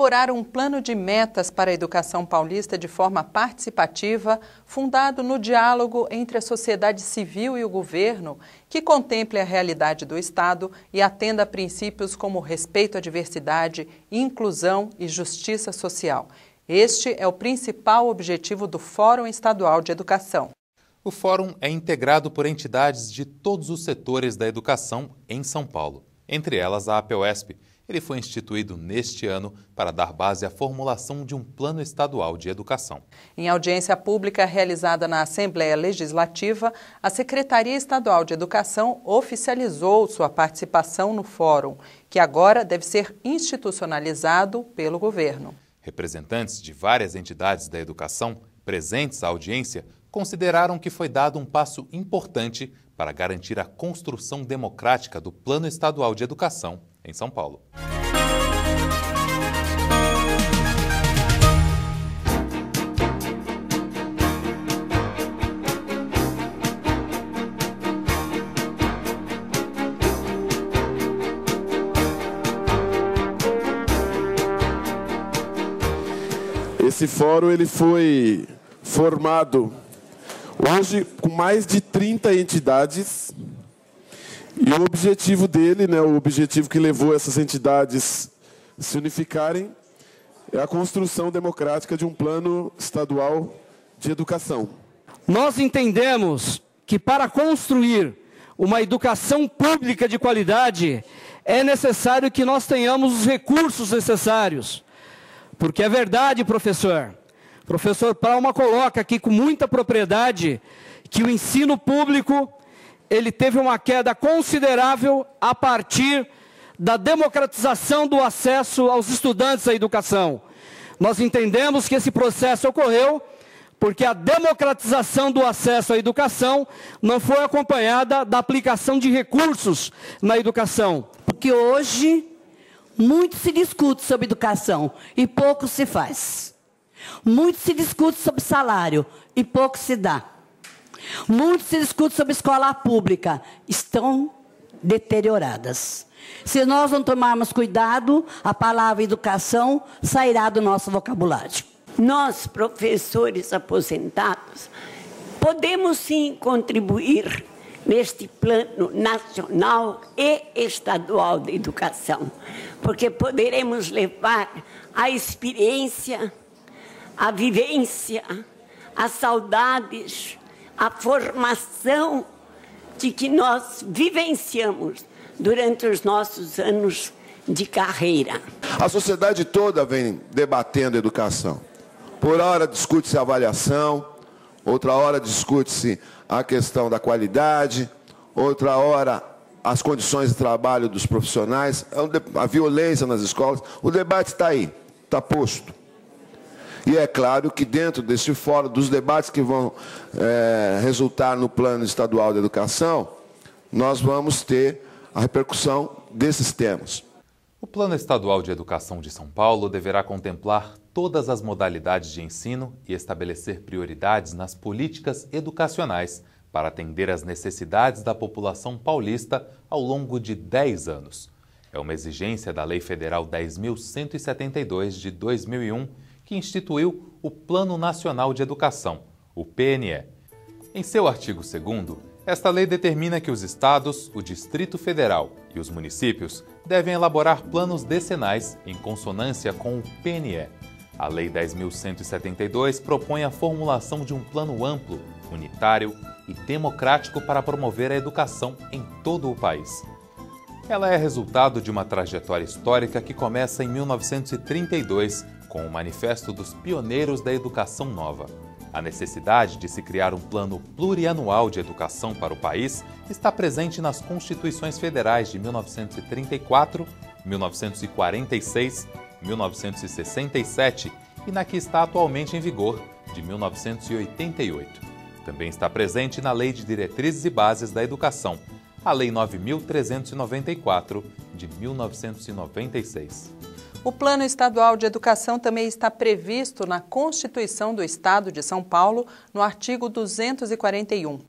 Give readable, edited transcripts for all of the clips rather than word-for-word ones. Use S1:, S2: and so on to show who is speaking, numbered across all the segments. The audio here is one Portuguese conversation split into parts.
S1: elaborar um plano de metas para a educação paulista de forma participativa, fundado no diálogo entre a sociedade civil e o governo, que contemple a realidade do Estado e atenda a princípios como respeito à diversidade, inclusão e justiça social. Este é o principal objetivo do Fórum Estadual de Educação.
S2: O fórum é integrado por entidades de todos os setores da educação em São Paulo, entre elas a APEUESP. Ele foi instituído neste ano para dar base à formulação de um plano estadual de educação.
S1: Em audiência pública realizada na Assembleia Legislativa, a Secretaria Estadual de Educação oficializou sua participação no fórum, que agora deve ser institucionalizado pelo governo.
S2: Representantes de várias entidades da educação presentes à audiência consideraram que foi dado um passo importante para garantir a construção democrática do Plano Estadual de Educação em São Paulo.
S3: Esse fórum ele foi formado hoje com mais de 30 entidades. E o objetivo dele, o objetivo que levou essas entidades a se unificarem, é a construção democrática de um plano estadual de educação.
S4: Nós entendemos que para construir uma educação pública de qualidade, é necessário que nós tenhamos os recursos necessários. Porque é verdade, professor. O professor Palma coloca aqui com muita propriedade que o ensino público ele teve uma queda considerável a partir da democratização do acesso aos estudantes à educação. Nós entendemos que esse processo ocorreu porque a democratização do acesso à educação não foi acompanhada da aplicação de recursos na educação.
S5: Porque hoje muito se discute sobre educação e pouco se faz. Muito se discute sobre salário e pouco se dá. Muito se discute sobre escola pública. Estão deterioradas. Se nós não tomarmos cuidado, a palavra educação sairá do nosso vocabulário.
S6: Nós, professores aposentados, podemos sim contribuir neste plano nacional e estadual de educação, porque poderemos levar a experiência, a vivência, as saudades, a formação de que nós vivenciamos durante os nossos anos de carreira.
S7: A sociedade toda vem debatendo educação. Por hora discute-se a avaliação, outra hora discute-se a questão da qualidade, outra hora as condições de trabalho dos profissionais, a violência nas escolas. O debate está aí, está posto. E é claro que dentro desse fórum, dos debates que vão resultar no Plano Estadual de Educação, nós vamos ter a repercussão desses temas.
S2: O Plano Estadual de Educação de São Paulo deverá contemplar todas as modalidades de ensino e estabelecer prioridades nas políticas educacionais para atender às necessidades da população paulista ao longo de 10 anos. É uma exigência da Lei Federal 10.172 de 2001, que instituiu o Plano Nacional de Educação, o PNE. Em seu artigo 2º, esta lei determina que os estados, o Distrito Federal e os municípios devem elaborar planos decenais em consonância com o PNE. A Lei 10.172 propõe a formulação de um plano amplo, unitário e democrático para promover a educação em todo o país. Ela é resultado de uma trajetória histórica que começa em 1932, com o Manifesto dos Pioneiros da Educação Nova. A necessidade de se criar um plano plurianual de educação para o país está presente nas Constituições Federais de 1934, 1946, 1967 e na que está atualmente em vigor, de 1988. Também está presente na Lei de Diretrizes e Bases da Educação, a Lei 9.394, de 1996.
S1: O Plano Estadual de Educação também está previsto na Constituição do Estado de São Paulo, no artigo 241.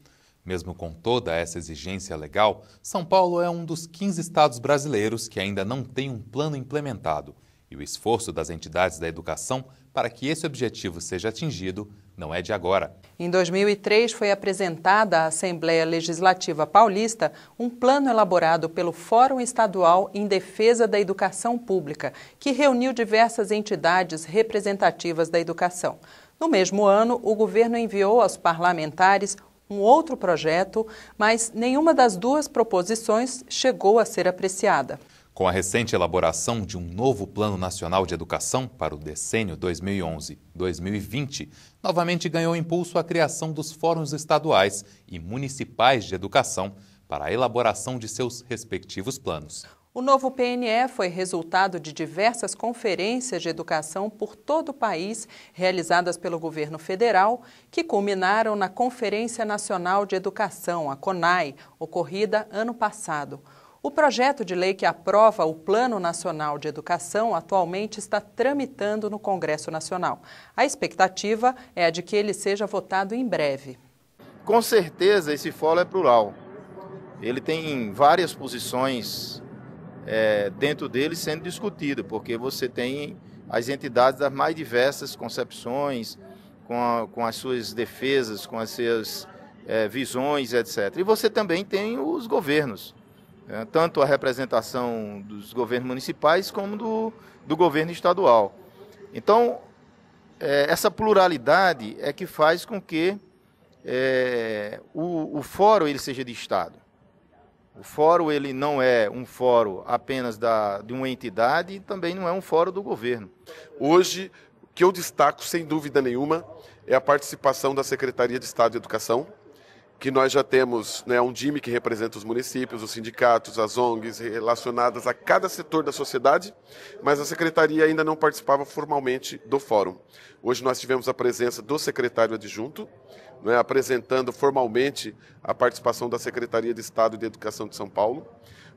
S2: Mesmo com toda essa exigência legal, São Paulo é um dos 15 estados brasileiros que ainda não tem um plano implementado. E o esforço das entidades da educação para que esse objetivo seja atingido não é de agora.
S1: Em 2003, foi apresentada à Assembleia Legislativa Paulista um plano elaborado pelo Fórum Estadual em Defesa da Educação Pública, que reuniu diversas entidades representativas da educação. No mesmo ano, o governo enviou aos parlamentares um outro projeto, mas nenhuma das duas proposições chegou a ser apreciada.
S2: Com a recente elaboração de um novo Plano Nacional de Educação para o decênio 2011-2020, novamente ganhou impulso a criação dos fóruns estaduais e municipais de educação para a elaboração de seus respectivos planos.
S1: O novo PNE foi resultado de diversas conferências de educação por todo o país, realizadas pelo governo federal, que culminaram na Conferência Nacional de Educação, a CONAE, ocorrida ano passado. O projeto de lei que aprova o Plano Nacional de Educação atualmente está tramitando no Congresso Nacional. A expectativa é a de que ele seja votado em breve.
S8: Com certeza esse fórum é plural. Ele tem várias posições dentro dele sendo discutido, porque você tem as entidades das mais diversas concepções, com as suas defesas, com as suas visões, etc. E você também tem os governos. Tanto a representação dos governos municipais como do governo estadual. Então, essa pluralidade é que faz com que o fórum ele seja de Estado. O fórum ele não é um fórum apenas de uma entidade e também não é um fórum do governo.
S3: Hoje, o que eu destaco, sem dúvida nenhuma, é a participação da Secretaria de Estado de Educação, que nós já temos um time que representa os municípios, os sindicatos, as ONGs relacionadas a cada setor da sociedade, mas a Secretaria ainda não participava formalmente do fórum. Hoje nós tivemos a presença do secretário adjunto, apresentando formalmente a participação da Secretaria de Estado de Educação de São Paulo,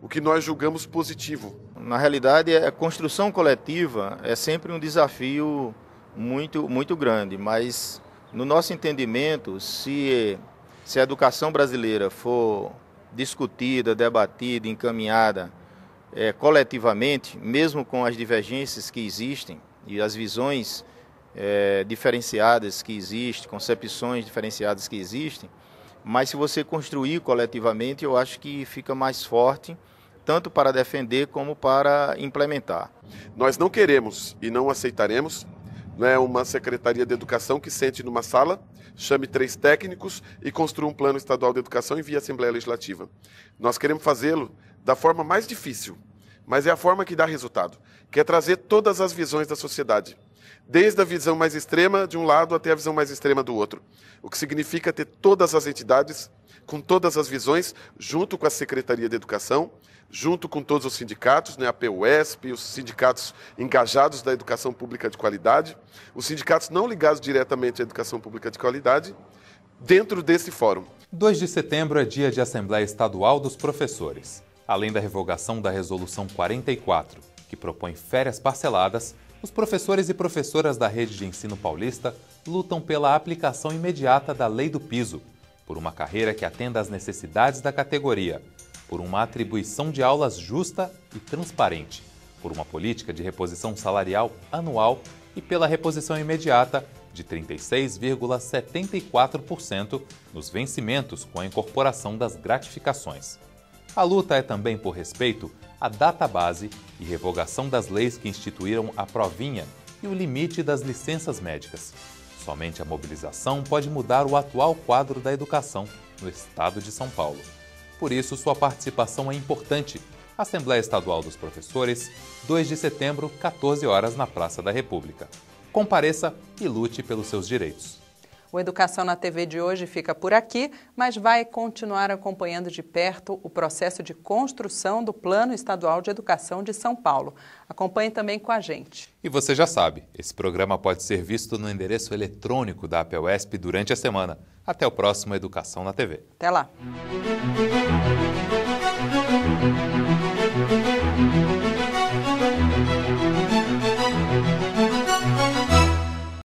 S3: o que nós julgamos positivo.
S8: Na realidade, a construção coletiva é sempre um desafio muito, muito grande, mas no nosso entendimento, se a educação brasileira for discutida, debatida, encaminhada coletivamente, mesmo com as divergências que existem e as visões diferenciadas que existem, concepções diferenciadas que existem, mas se você construir coletivamente, eu acho que fica mais forte, tanto para defender como para implementar.
S3: Nós não queremos e não aceitaremos uma Secretaria de Educação que sente numa sala, chame 3 técnicos e construa um plano estadual de educação e envie à Assembleia Legislativa. Nós queremos fazê-lo da forma mais difícil, mas é a forma que dá resultado, que é trazer todas as visões da sociedade, desde a visão mais extrema de um lado até a visão mais extrema do outro, o que significa ter todas as entidades com todas as visões, junto com a Secretaria de Educação, junto com todos os sindicatos, a PUESP, os sindicatos engajados da educação pública de qualidade, os sindicatos não ligados diretamente à educação pública de qualidade, dentro desse fórum.
S2: 2 de setembro é dia de Assembleia Estadual dos Professores. Além da revogação da Resolução 44, que propõe férias parceladas, os professores e professoras da rede de ensino paulista lutam pela aplicação imediata da Lei do Piso, por uma carreira que atenda às necessidades da categoria, por uma atribuição de aulas justa e transparente, por uma política de reposição salarial anual e pela reposição imediata de 36,74% nos vencimentos com a incorporação das gratificações. A luta é também por respeito à database e revogação das leis que instituíram a provinha e o limite das licenças médicas. Somente a mobilização pode mudar o atual quadro da educação no estado de São Paulo. Por isso, sua participação é importante. Assembleia Estadual dos Professores, 2 de setembro, 14 horas, na Praça da República. Compareça e lute pelos seus direitos.
S1: O Educação na TV de hoje fica por aqui, mas vai continuar acompanhando de perto o processo de construção do Plano Estadual de Educação de São Paulo. Acompanhe também com a gente.
S2: E você já sabe, esse programa pode ser visto no endereço eletrônico da APUESP durante a semana. Até o próximo Educação na TV.
S1: Até lá.